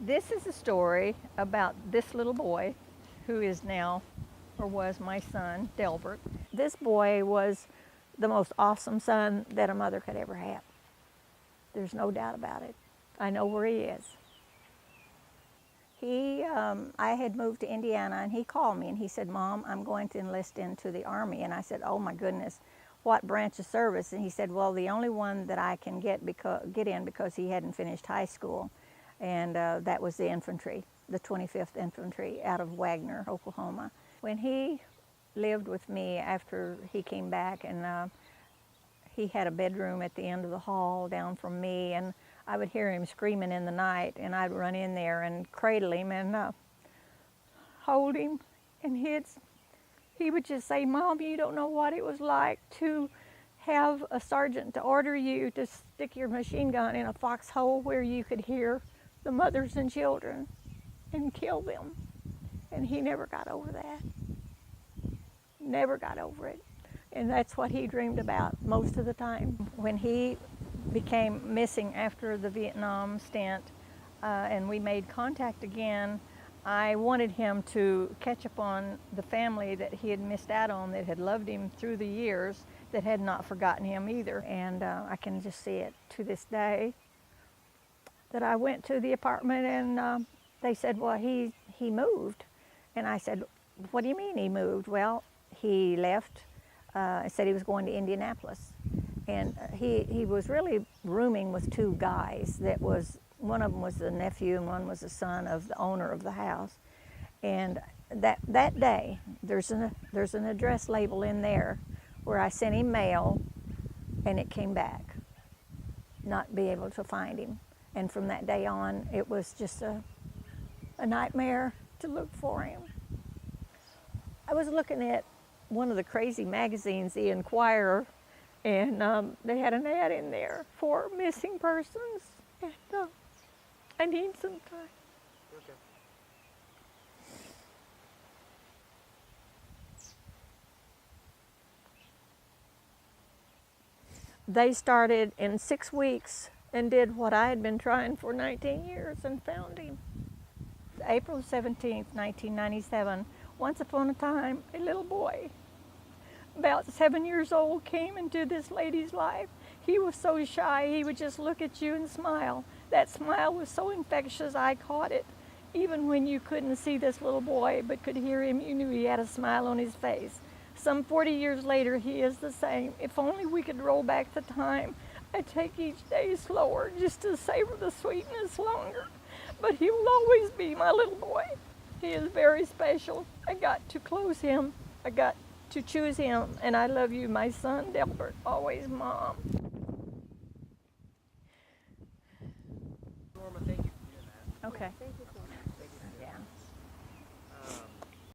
This is a story about this little boy who is now, or was my son, Delbert. This boy was the most awesome son that a mother could ever have. There's no doubt about it. I know where he is. I had moved to Indiana, and he called me and he said, "Mom, I'm going to enlist into the Army." And I said, "Oh my goodness, what branch of service?" And he said, "Well, the only one that I can get in because he hadn't finished high school, and that was the infantry, the 25th Infantry out of Wagner, Oklahoma." When he lived with me after he came back, and he had a bedroom at the end of the hall down from me, and I would hear him screaming in the night, and I'd run in there and cradle him and hold him, and he would just say, "Mom, you don't know what it was like to have a sergeant to order you to stick your machine gun in a foxhole where you could hear the mothers and children and kill them." And he never got over that. Never got over it. And that's what he dreamed about most of the time. When he became missing after the Vietnam stint, and we made contact again, I wanted him to catch up on the family that he had missed out on, that had loved him through the years, that had not forgotten him either. And I can just see it to this day, that I went to the apartment, and they said, "Well, he moved." And I said, "What do you mean he moved?" "Well, he left, said he was going to Indianapolis." And he was really rooming with two guys. One of them was the nephew and one was the son of the owner of the house. And that day, there's an address label in there where I sent him mail, and it came back, not be able to find him. And from that day on, it was just a nightmare to look for him. I was looking at one of the crazy magazines, The Inquirer, and they had an ad in there for missing persons. And I need some time. Okay. They started in 6 weeks and did what I had been trying for 19 years and found him. April 17th, 1997, once upon a time, a little boy, about 7 years old, came into this lady's life. He was so shy, he would just look at you and smile. That smile was so infectious, I caught it. Even when you couldn't see this little boy but could hear him, you knew he had a smile on his face. Some 40 years later, he is the same. If only we could roll back the time. I take each day slower just to savor the sweetness longer. But he will always be my little boy. He is very special. I got to close him. I got to choose him. And I love you, my son, Delbert. Always, Mom. Norma, thank you for doing that. Okay. Thank you so much. Thank you. Yeah.